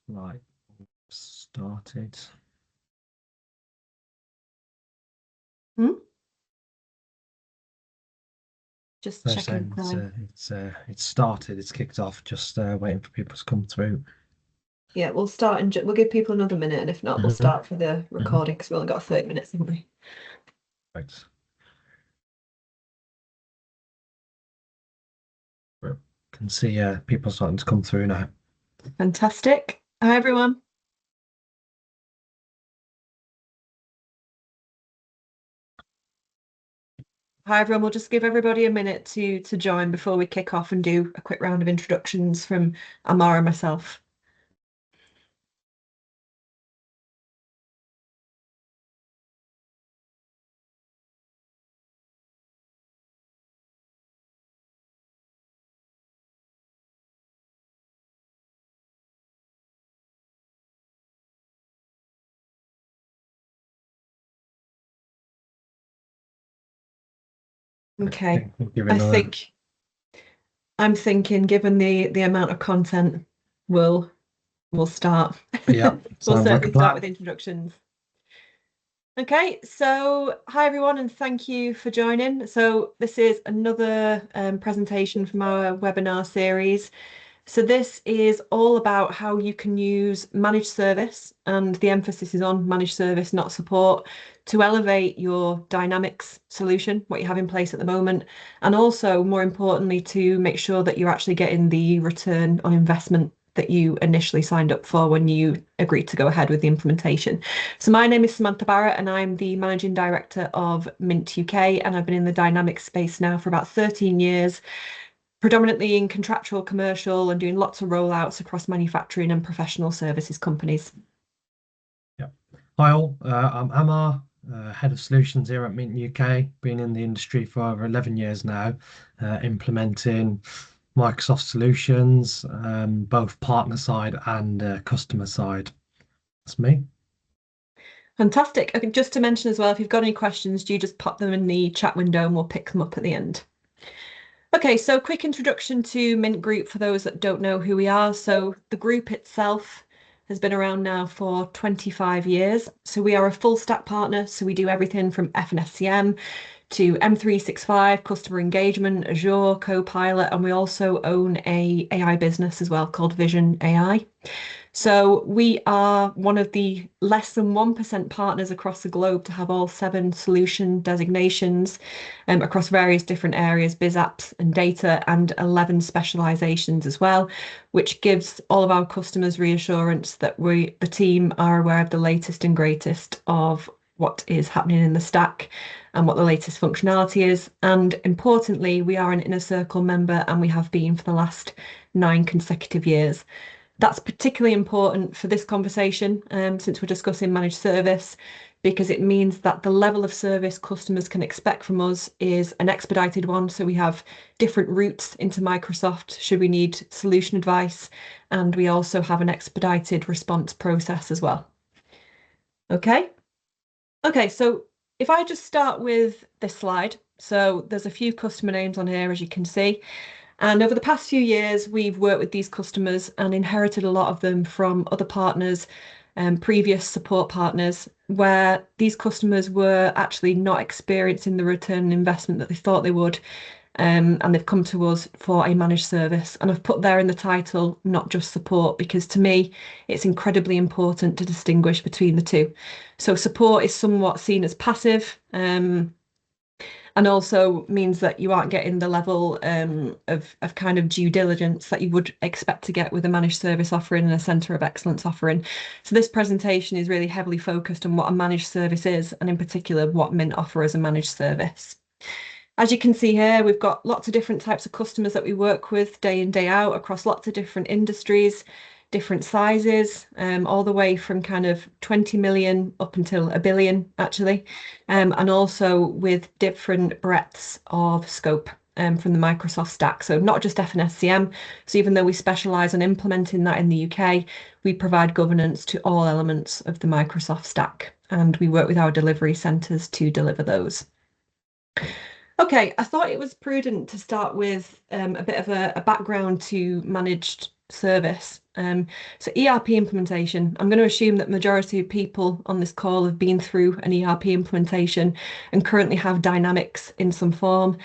Right, started. Just No, checking saying the time. it's started. It's kicked off. Just waiting for people to come through. Yeah, we'll start and we'll give people another minute, and if not, we'll Hmm. start for the Hmm. recording because we only got 30 minutes, haven't we? Right. Right. Can see people starting to come through now. Fantastic. Hi, everyone. Hi, everyone. We'll just give everybody a minute to join before we kick off and do a quick round of introductions from Amar and myself. I Okay. think we'll give it I another. think I'm thinking, given the amount of content, we'll we'll start. Yeah, We'll sounds like a certainly start with plan. introductions. Okay, so hi everyone, and thank you for joining. So this is another presentation from our webinar series. So this is all about how you can use managed service, and the emphasis is on managed service, not support, to elevate your Dynamics solution, what you have in place at the moment, and also, more importantly, to make sure that you're actually getting the return on investment that you initially signed up for when you agreed to go ahead with the implementation. So my name is Samantha Barrett, and I'm the Managing Director of Mint UK, and I've been in the Dynamics space now for about 13 years, predominantly in contractual, commercial, and doing lots of rollouts across manufacturing and professional services companies. Yeah. Hi all. I'm Amar, head of solutions here at Mint UK. Been in the industry for over 11 years now, implementing Microsoft solutions, both partner side and customer side. That's me. Fantastic. Okay, just to mention as well, if you've got any questions, do you just pop them in the chat window and we'll pick them up at the end. Okay, so quick introduction to Mint Group for those that don't know who we are. So the group itself has been around now for 25 years. So we are a full stack partner. So we do everything from F and SCM to M365, customer engagement, Azure, Copilot, and we also own a AI business as well called Vision AI. So we are one of the less than 1% partners across the globe to have all 7 solution designations across various different areas, biz apps and data, and 11 specializations as well, which gives all of our customers reassurance that the team, are aware of the latest and greatest of what is happening in the stack and what the latest functionality is. And importantly, we are an Inner Circle member, and we have been for the last 9 consecutive years. That's particularly important for this conversation, since we're discussing managed service, because it means that the level of service customers can expect from us is an expedited one. So we have different routes into Microsoft should we need solution advice, and we also have an expedited response process as well. Okay. Okay, so if I just start with this slide, so there's a few customer names on here, as you can see. And over the past few years, we've worked with these customers and inherited a lot of them from other partners and previous support partners, where these customers were actually not experiencing the return on investment that they thought they would. And they've come to us for a managed service. And I've put there in the title, not just support, because to me, it's incredibly important to distinguish between the two. So support is somewhat seen as passive, and also means that you aren't getting the level of kind of due diligence that you would expect to get with a managed service offering and a centre of excellence offering. So this presentation is really heavily focused on what a managed service is, and in particular what Mint offer as a managed service. As you can see here, we've got lots of different types of customers that we work with day in, day out across lots of different industries, different sizes, all the way from kind of 20 million up until a billion, actually, and also with different breadths of scope from the Microsoft stack. So not just FNSCM. So even though we specialize on implementing that in the UK, we provide governance to all elements of the Microsoft stack, and we work with our delivery centers to deliver those. Okay, I thought it was prudent to start with a bit of a background to managed service. So ERP implementation, I'm going to assume that majority of people on this call have been through an ERP implementation and currently have Dynamics in some form.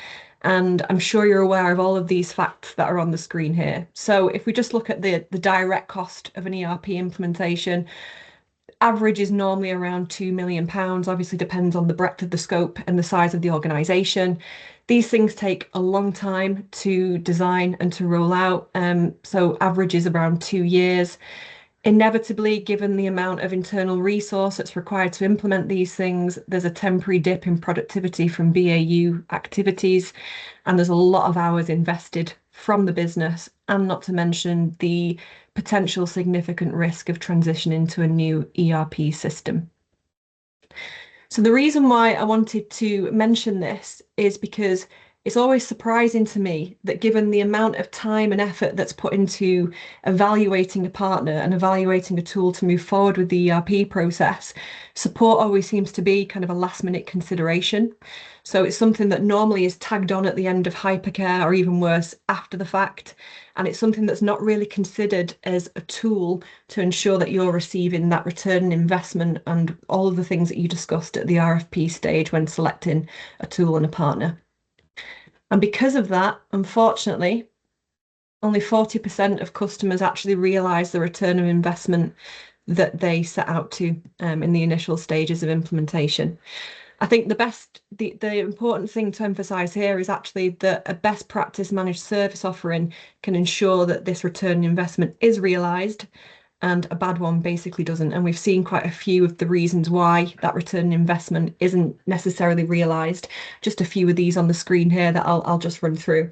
And I'm sure you're aware of all of these facts that are on the screen here. So if we just look at the direct cost of an ERP implementation, average is normally around £2 million, obviously depends on the breadth of the scope and the size of the organisation. These things take a long time to design and to roll out, so average is around 2 years. Inevitably, given the amount of internal resource that's required to implement these things, there's a temporary dip in productivity from BAU activities, and there's a lot of hours invested from the business, and not to mention the potential significant risk of transitioning to a new ERP system. So the reason why I wanted to mention this is because it's always surprising to me that given the amount of time and effort that's put into evaluating a partner and evaluating a tool to move forward with the ERP process, support always seems to be kind of a last minute consideration. So it's something that normally is tagged on at the end of hypercare, or even worse, after the fact. And it's something that's not really considered as a tool to ensure that you're receiving that return on investment and all of the things that you discussed at the RFP stage when selecting a tool and a partner. And because of that, unfortunately, only 40% of customers actually realise the return of investment that they set out to in the initial stages of implementation. I think the important thing to emphasise here is actually that a best practice managed service offering can ensure that this return on investment is realised, and a bad one basically doesn't. And we've seen quite a few of the reasons why that return on investment isn't necessarily realised. Just a few of these on the screen here that I'll just run through.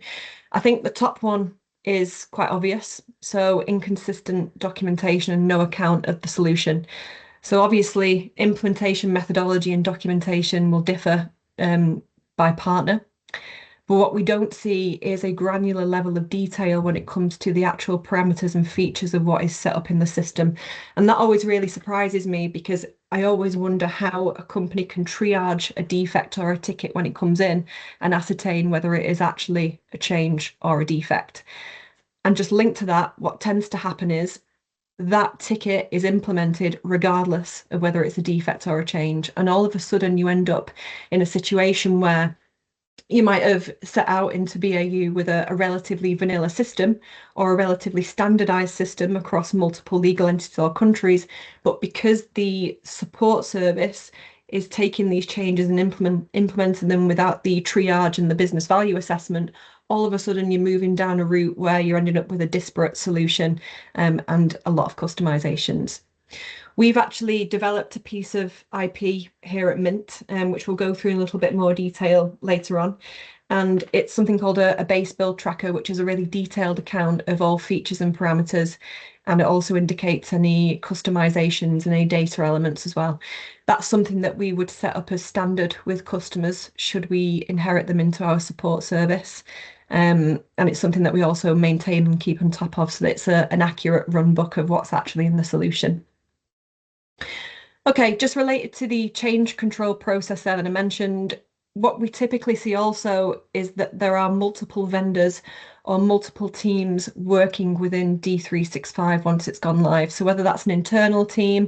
I think the top one is quite obvious. So inconsistent documentation and no account of the solution. So obviously implementation methodology and documentation will differ by partner. But what we don't see is a granular level of detail when it comes to the actual parameters and features of what is set up in the system. And that always really surprises me, because I always wonder how a company can triage a defect or a ticket when it comes in and ascertain whether it is actually a change or a defect. And just linked to that, what tends to happen is that ticket is implemented regardless of whether it's a defect or a change. And all of a sudden you end up in a situation where you might have set out into BAU with a relatively vanilla system or a relatively standardized system across multiple legal entities or countries, but because the support service is taking these changes and implementing them without the triage and the business value assessment, all of a sudden you're moving down a route where you're ending up with a disparate solution and a lot of customizations. We've actually developed a piece of IP here at Mint, which we'll go through in a little bit more detail later on. And it's something called a base build tracker, which is a really detailed account of all features and parameters. And it also indicates any customizations and any data elements as well. That's something that we would set up as standard with customers should we inherit them into our support service. And it's something that we also maintain and keep on top of, so that it's an accurate run book of what's actually in the solution. Okay, just related to the change control process there that I mentioned, what we typically see also is that there are multiple vendors or multiple teams working within D365 once it's gone live. So whether that's an internal team,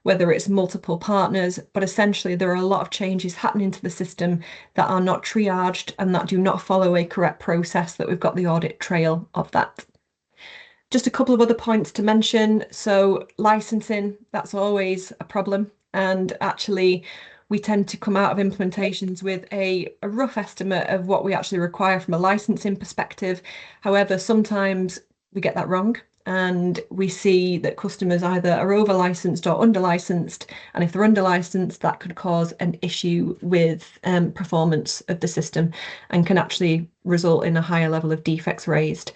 whether it's multiple partners, but essentially there are a lot of changes happening to the system that are not triaged and that do not follow a correct process, that we've got the audit trail of that. Just a couple of other points to mention. So licensing, that's always a problem. And actually, we tend to come out of implementations with a rough estimate of what we actually require from a licensing perspective. However, sometimes we get that wrong, and we see that customers either are over licensed or under licensed. And if they're under licensed, that could cause an issue with performance of the system and can actually result in a higher level of defects raised.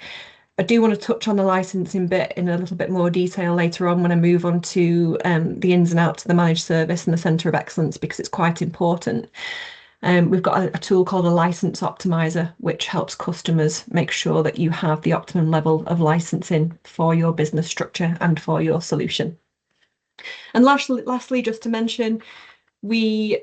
I do want to touch on the licensing bit in a little bit more detail later on when I move on to the ins and outs of the managed service and the Centre of Excellence, because it's quite important. We've got a tool called a license optimizer, which helps customers make sure that you have the optimum level of licensing for your business structure and for your solution. And lastly, just to mention, we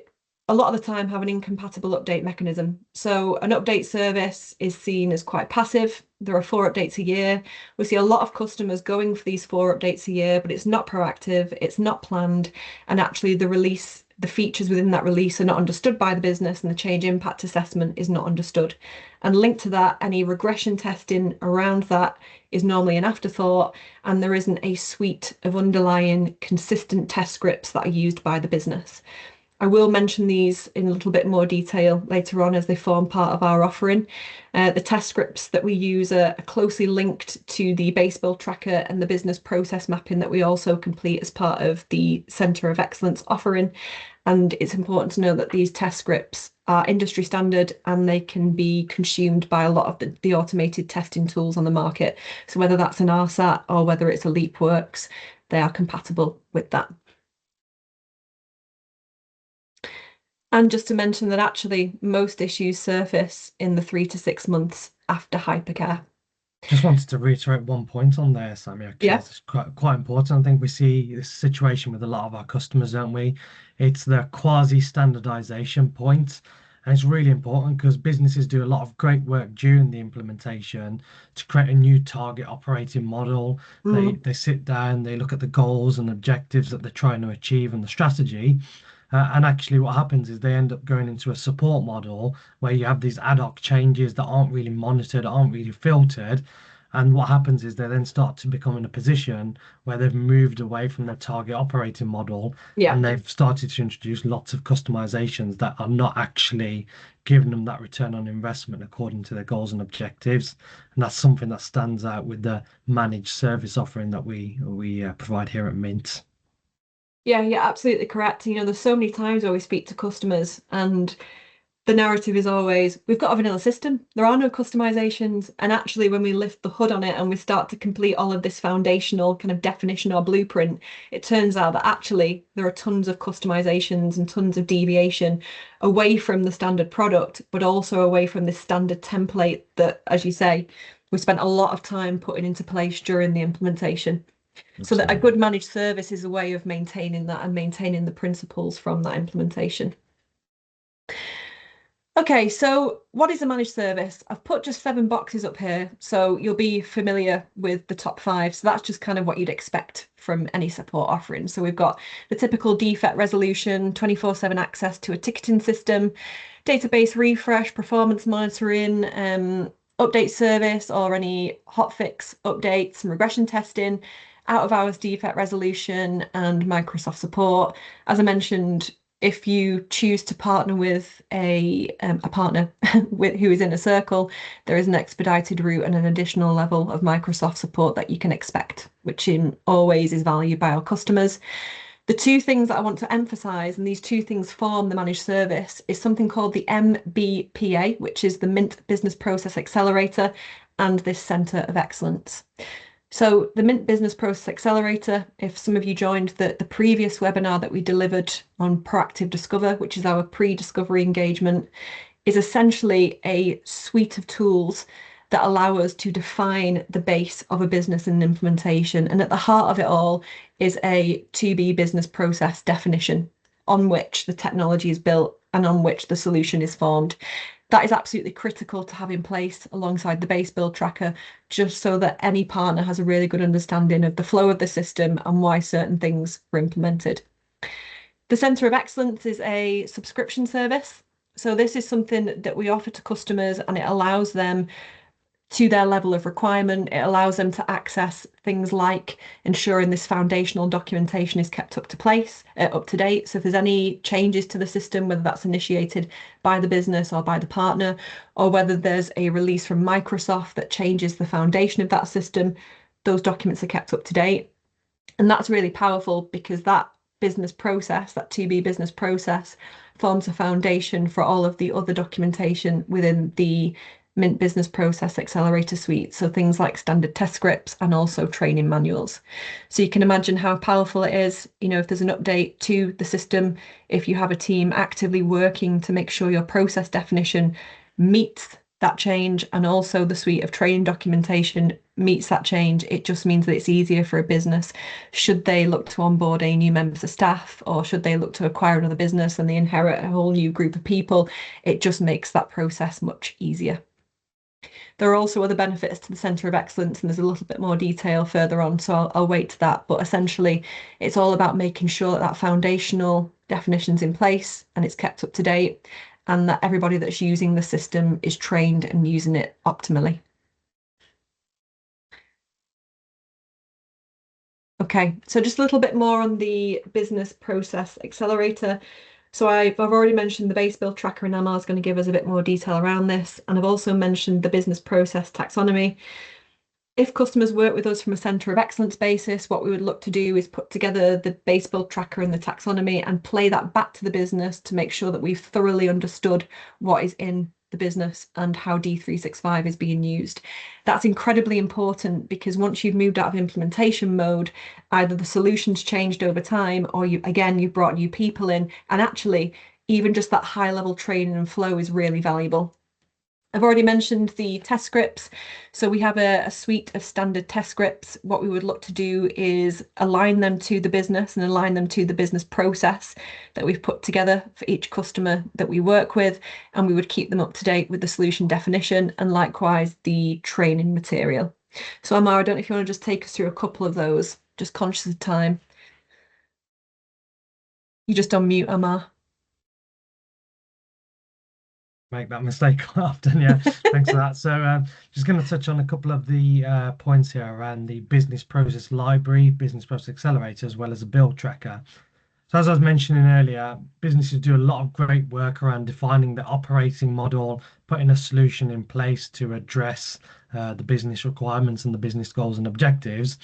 a lot of the time have an incompatible update mechanism. So an update service is seen as quite passive. There are 4 updates a year. We see a lot of customers going for these 4 updates a year, but it's not proactive, it's not planned, and actually the features within that release are not understood by the business, and the change impact assessment is not understood. And linked to that, any regression testing around that is normally an afterthought, and there isn't a suite of underlying consistent test scripts that are used by the business. I will mention these in a little bit more detail later on as they form part of our offering. The test scripts that we use are closely linked to the base build tracker and the business process mapping that we also complete as part of the Centre of Excellence offering. And it's important to know that these test scripts are industry standard and they can be consumed by a lot of the automated testing tools on the market. So whether that's an RSAT or whether it's a LeapWorks, they are compatible with that. And just to mention that actually most issues surface in the 3 to 6 months after hypercare. Just wanted to reiterate one point on there, Sammy, actually. Yeah. It's quite important. I think we see this situation with a lot of our customers, don't we? It's the quasi-standardization point. And it's really important because businesses do a lot of great work during the implementation to create a new target operating model. They sit down, they look at the goals and objectives that they're trying to achieve and the strategy. And actually, what happens is they end up going into a support model where you have these ad hoc changes that aren't really monitored, aren't really filtered. And what happens is they then start to become in a position where they've moved away from their target operating model Yeah. and they've started to introduce lots of customizations that are not actually giving them that return on investment according to their goals and objectives. And that's something that stands out with the managed service offering that we provide here at Mint. Yeah, you're absolutely correct. There's so many times where we speak to customers and the narrative is always, we've got a vanilla system, there are no customizations. And actually, when we lift the hood on it and we start to complete all of this foundational kind of definition or blueprint, it turns out that actually there are tons of customizations and tons of deviation away from the standard product, but also away from this standard template that, as you say, we spent a lot of time putting into place during the implementation. So that a good managed service is a way of maintaining that and maintaining the principles from that implementation. Okay, so what is a managed service? I've put just 7 boxes up here, so you'll be familiar with the top 5. So that's just kind of what you'd expect from any support offering. So we've got the typical defect resolution, 24/7 access to a ticketing system, database refresh, performance monitoring, update service or any hotfix updates and regression testing, out of hours defect resolution, and Microsoft support. As I mentioned, if you choose to partner with a partner who is in a circle, there is an expedited route and an additional level of Microsoft support that you can expect, which always is valued by our customers. The 2 things that I want to emphasize, and these 2 things form the managed service, is something called the MBPA, which is the Mint Business Process Accelerator, and this Centre of Excellence. So the Mint Business Process Accelerator, if some of you joined the previous webinar that we delivered on Proactive Discover, which is our pre-discovery engagement, is essentially a suite of tools that allow us to define the base of a business and implementation. And at the heart of it all is a 2B business process definition on which the technology is built and on which the solution is formed. That is absolutely critical to have in place alongside the base build tracker, just so that any partner has a really good understanding of the flow of the system and why certain things were implemented. The Centre of Excellence is a subscription service. So this is something that we offer to customers and it allows them to their level of requirement. It allows them to access things like ensuring this foundational documentation is kept up to date. So if there's any changes to the system, whether that's initiated by the business or by the partner, or whether there's a release from Microsoft that changes the foundation of that system, those documents are kept up to date. And that's really powerful because that business process, that 2B business process, forms a foundation for all of the other documentation within the Mint Business Process Accelerator suite. So things like standard test scripts and also training manuals. So you can imagine how powerful it is, if there's an update to the system, if you have a team actively working to make sure your process definition meets that change, and also the suite of training documentation meets that change. It just means that it's easier for a business should they look to onboard a new members of staff, or should they look to acquire another business and they inherit a whole new group of people. It just makes that process much easier. There are also other benefits to the Centre of Excellence, and there's a little bit more detail further on, so I'll wait to that. But essentially, it's all about making sure that that foundational definition's in place and it's kept up to date, and that everybody that's using the system is trained and using it optimally. Okay, so just a little bit more on the business process accelerator. So I've already mentioned the base build tracker, and Amar is going to give us a bit more detail around this. And I've also mentioned the business process taxonomy. If customers work with us from a centre of excellence basis, what we would look to do is put together the base build tracker and the taxonomy and play that back to the business to make sure that we've thoroughly understood what is in the business and how D365 is being used. That's incredibly important, because once you've moved out of implementation mode, either the solution's changed over time, or you've brought new people in, and actually even just that high level training and flow is really valuable. I've already mentioned the test scripts. So we have a suite of standard test scripts. What we would look to do is align them to the business and align them to the business process that we've put together for each customer that we work with. And we would keep them up to date with the solution definition and likewise the training material. So Amar, I don't know if you want to just take us through a couple of those, just conscious of time. You just unmute, Amar. Make that mistake quite often. Yeah, thanks for that. So, just going to touch on a couple of the points here around the business process library, business process accelerator, as well as a build tracker. So, as I was mentioning earlier, businesses do a lot of great work around defining the operating model, putting a solution in place to address the business requirements and the business goals and objectives.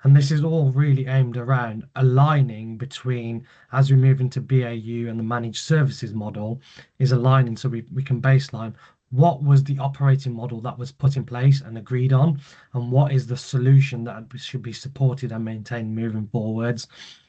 And this is all really aimed around aligning between, as we move into BAU and the managed services model, is aligning so we can baseline what was the operating model that was put in place and agreed on, and what is the solution that should be supported and maintained moving forwards.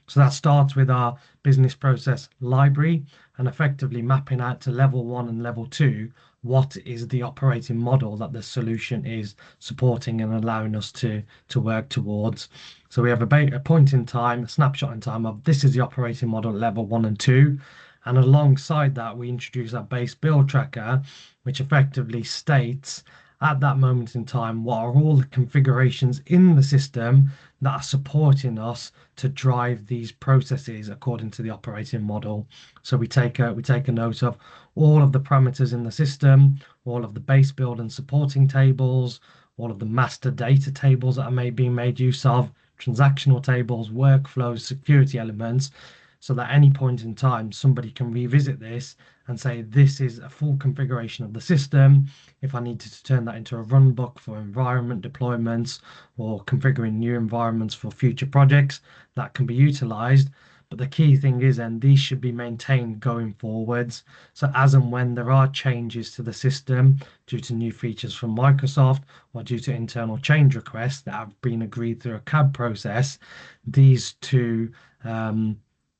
So that starts with our business process library and effectively mapping out to level 1 and level 2 what is the operating model that the solution is supporting and allowing us to work towards. So we have a point in time, a snapshot in time of this is the operating model at level 1 and 2. And alongside that, we introduce our base build tracker, which effectively states at that moment in time what are all the configurations in the system that are supporting us to drive these processes according to the operating model. So we take a note of all of the parameters in the system, all of the base build and supporting tables, all of the master data tables that are being made use of, transactional tables, workflows, security elements, so that at any point in time somebody can revisit this and say this is a full configuration of the system. If I needed to turn that into a run book for environment deployments or configuring new environments for future projects, that can be utilized. But the key thing is, and these should be maintained going forwards. So as and when there are changes to the system due to new features from Microsoft or due to internal change requests that have been agreed through a CAB process, these two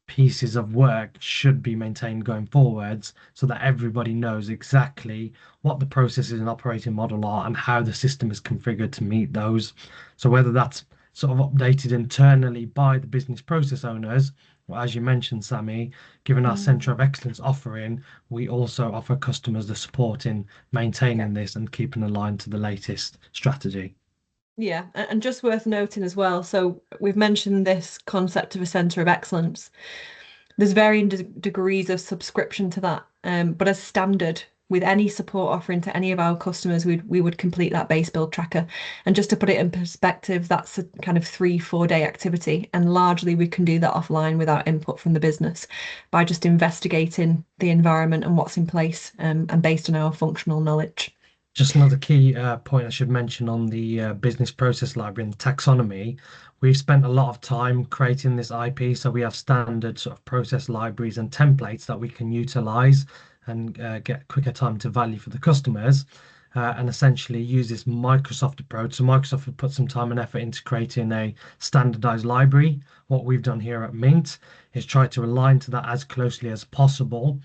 pieces of work should be maintained going forwards so that everybody knows exactly what the processes and operating model are and how the system is configured to meet those. So whether that's sort of updated internally by the business process owners, or as you mentioned, Sammy, given our Centre of Excellence offering, we also offer customers the support in maintaining this and keeping aligned to the latest strategy. Yeah, and just worth noting as well. So we've mentioned this concept of a centre of excellence. There's varying degrees of subscription to that, but as standard with any support offering to any of our customers, we would complete that base build tracker. And just to put it in perspective, that's a kind of 3-4 day activity, and largely we can do that offline without input from the business by just investigating the environment and what's in place, and based on our functional knowledge. Just another key point I should mention on the business process library and the taxonomy. We've spent a lot of time creating this IP, so we have standard sort of process libraries and templates that we can utilize and get quicker time to value for the customers, and essentially use this Microsoft approach. So Microsoft have put some time and effort into creating a standardized library. What we've done here at Mint is try to align to that as closely as possible.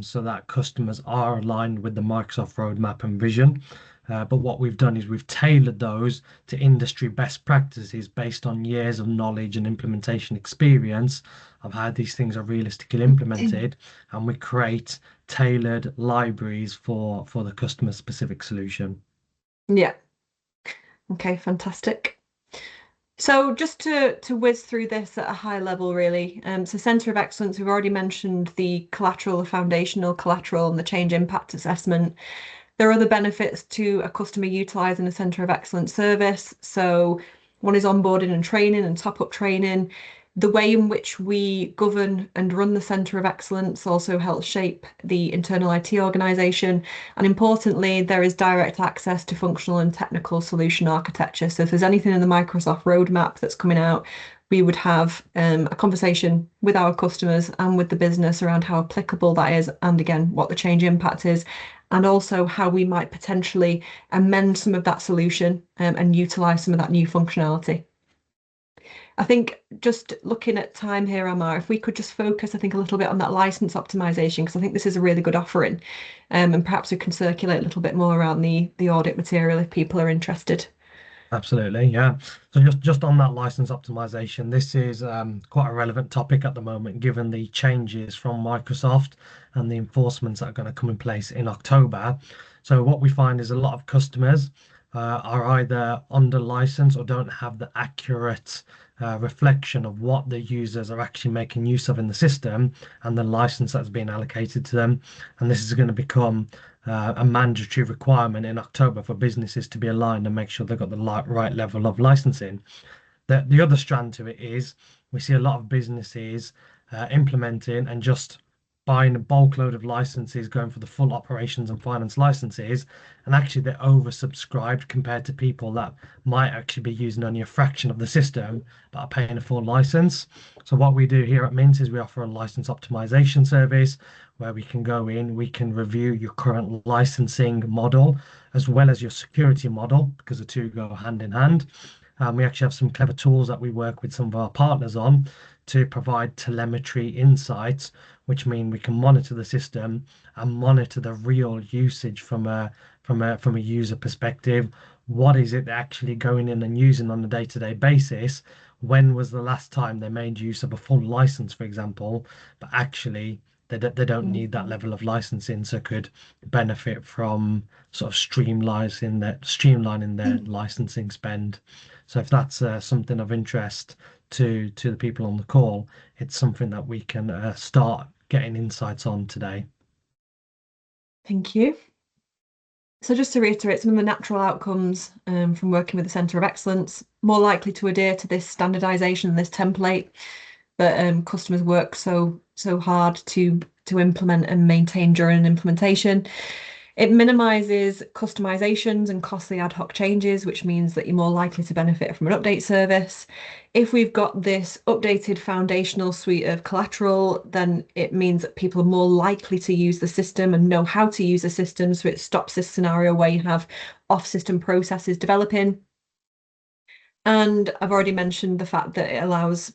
so that customers are aligned with the Microsoft roadmap and vision. But what we've done is we've tailored those to industry best practices based on years of knowledge and implementation experience of how these things are realistically implemented, and we create tailored libraries for the customer specific solution. Yeah. Okay, fantastic. So just to whiz through this at a high level, really. So Centre of Excellence, we've already mentioned the collateral, the foundational collateral, and the change impact assessment. There are other benefits to a customer utilising a Centre of Excellence service. So one is onboarding and training and top-up training. The way in which we govern and run the Centre of Excellence also helps shape the internal IT organisation. And importantly, there is direct access to functional and technical solution architecture. So if there's anything in the Microsoft roadmap that's coming out, we would have a conversation with our customers and with the business around how applicable that is, and again, what the change impact is, and also how we might potentially amend some of that solution and utilise some of that new functionality. I think just looking at time here, Amar, if we could just focus, I think, a little bit on that license optimization, because I think this is a really good offering. And perhaps we can circulate a little bit more around the audit material if people are interested. Absolutely, yeah. So just on that license optimization, this is quite a relevant topic at the moment, given the changes from Microsoft and the enforcements that are going to come in place in October. So what we find is a lot of customers are either under license or don't have the accurate reflection of what the users are actually making use of in the system and the license that's been allocated to them. And this is going to become a mandatory requirement in October for businesses to be aligned and make sure they've got the right level of licensing. The other strand to it is we see a lot of businesses implementing and just buying a bulk load of licenses, going for the full operations and finance licenses, and actually they're oversubscribed compared to people that might actually be using only a fraction of the system but are paying a full license. So what we do here at Mint is we offer a license optimization service where we can go in, we can review your current licensing model as well as your security model, because the two go hand in hand. We actually have some clever tools that we work with some of our partners on to provide telemetry insights, which mean we can monitor the system and monitor the real usage from a user perspective. What is it they're actually going in and using on a day-to-day basis? When was the last time they made use of a full license, for example, but actually they don't need that level of licensing, so could benefit from sort of streamlining their licensing spend. So if that's something of interest to the people on the call, it's something that we can start getting insights on today. Thank you. So just to reiterate, some of the natural outcomes from working with the Centre of Excellence, more likely to adhere to this standardisation, this template that customers work so hard to implement and maintain during implementation. It minimises customizations and costly ad hoc changes, which means that you're more likely to benefit from an update service. If we've got this updated foundational suite of collateral, then it means that people are more likely to use the system and know how to use the system. So it stops this scenario where you have off-system processes developing. And I've already mentioned the fact that it allows,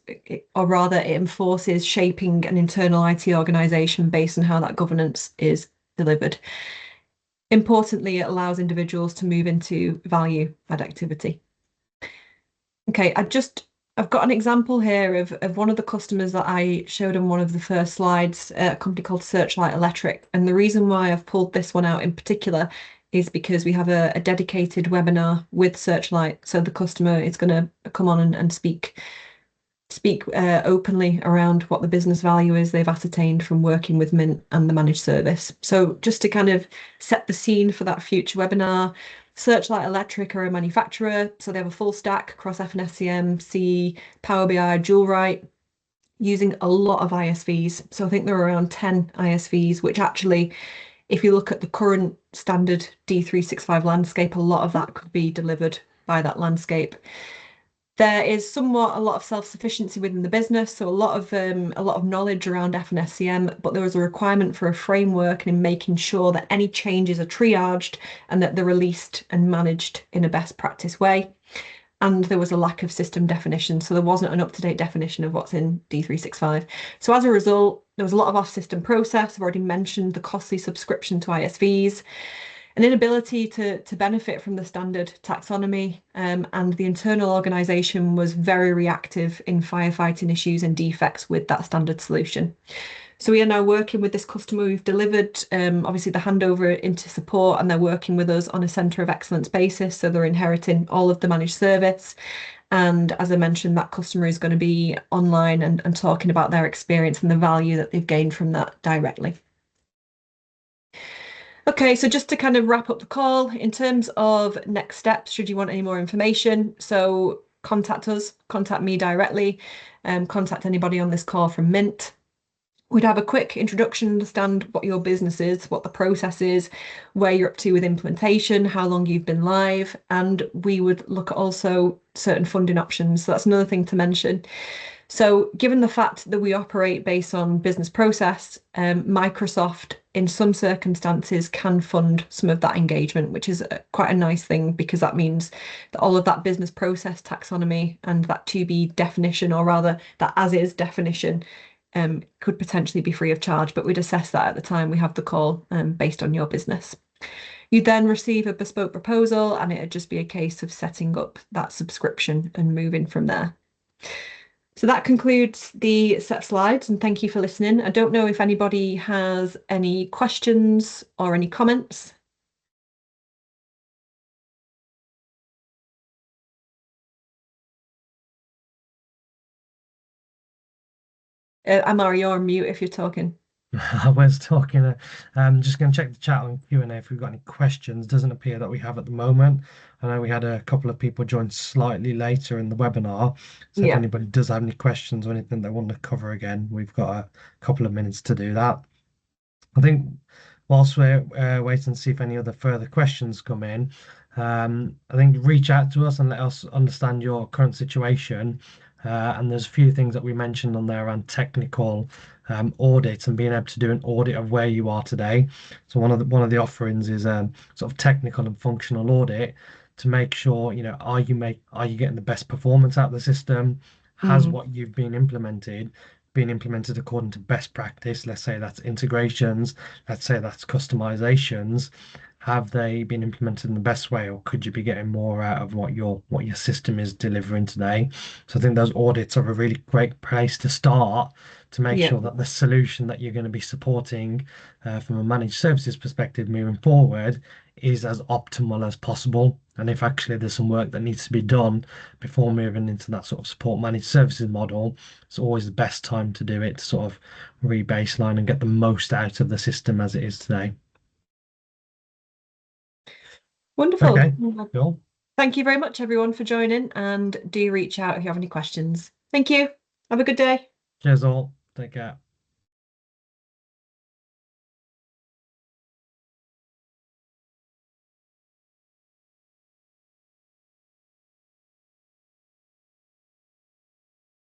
or rather it enforces shaping an internal IT organisation based on how that governance is delivered. Importantly, it allows individuals to move into value add activity. Okay, I've got an example here of one of the customers that I showed on one of the first slides, a company called Searchlight Electric. And the reason why I've pulled this one out in particular is because we have a dedicated webinar with Searchlight. So the customer is going to come on and speak openly around what the business value is they've ascertained from working with Mint and the managed service. So just to kind of set the scene for that future webinar, Searchlight Electric are a manufacturer, so they have a full stack across F&S SCM, C, Power BI, Joule, using a lot of ISVs. So I think there are around 10 ISVs, which actually, if you look at the current standard D365 landscape, a lot of that could be delivered by that landscape. There is somewhat a lot of self-sufficiency within the business, so a lot of knowledge around F&S SCM, but there is a requirement for a framework and in making sure that any changes are triaged and that they're released and managed in a best practice way. And there was a lack of system definition, so there wasn't an up-to-date definition of what's in D365. So as a result, There was a lot of off-system process. I've already mentioned the costly subscription to ISVs, an inability to benefit from the standard taxonomy, and the internal organisation was very reactive in firefighting issues and defects with that standard solution. So we are now working with this customer. We've delivered, obviously, the handover into support, and they're working with us on a centre of excellence basis. So they're inheriting all of the managed service. And as I mentioned, that customer is going to be online and talking about their experience and the value that they've gained from that directly. Okay, so just to kind of wrap up the call, in terms of next steps, should you want any more information, so contact us, contact me directly, contact anybody on this call from Mint. We'd have a quick introduction, understand what your business is, what the process is, where you're up to with implementation, how long you've been live, and we would look at also certain funding options. So that's another thing to mention. So given the fact that we operate based on business process, Microsoft in some circumstances can fund some of that engagement, which is quite a nice thing, because that means that all of that business process taxonomy and that to be definition, or rather that as is definition, could potentially be free of charge, but we'd assess that at the time we have the call, based on your business. You'd then receive a bespoke proposal, and it'd just be a case of setting up that subscription and moving from there. So that concludes the set of slides, and thank you for listening. I don't know if anybody has any questions or any comments. Amar, you're on mute if you're talking. I was talking. Just going to check the chat on Q&A if we've got any questions. Doesn't appear that we have at the moment. I know we had a couple of people join slightly later in the webinar. So if Yeah. anybody does have any questions or anything they want to cover again, we've got a couple of minutes to do that. I think whilst we're waiting to see if any other further questions come in, I think reach out to us and let us understand your current situation. And there's a few things that we mentioned on there around technical audits and being able to do an audit of where you are today. So one of the offerings is sort of technical and functional audit to make sure, are you getting the best performance out of the system? Has what you've been implemented according to best practice? Let's say that's integrations, let's say that's customizations. Have they been implemented in the best way, or could you be getting more out of what your system is delivering today? So I think those audits are a really great place to start to make Yeah. sure that the solution that you're going to be supporting from a managed services perspective moving forward is as optimal as possible. And if actually there's some work that needs to be done before moving into that sort of support managed services model, it's always the best time to do it to sort of re-baseline and get the most out of the system as it is today. Wonderful. Okay, cool. Thank you very much, everyone, for joining, and do reach out if you have any questions. Thank you. Have a good day. Cheers all. Take care.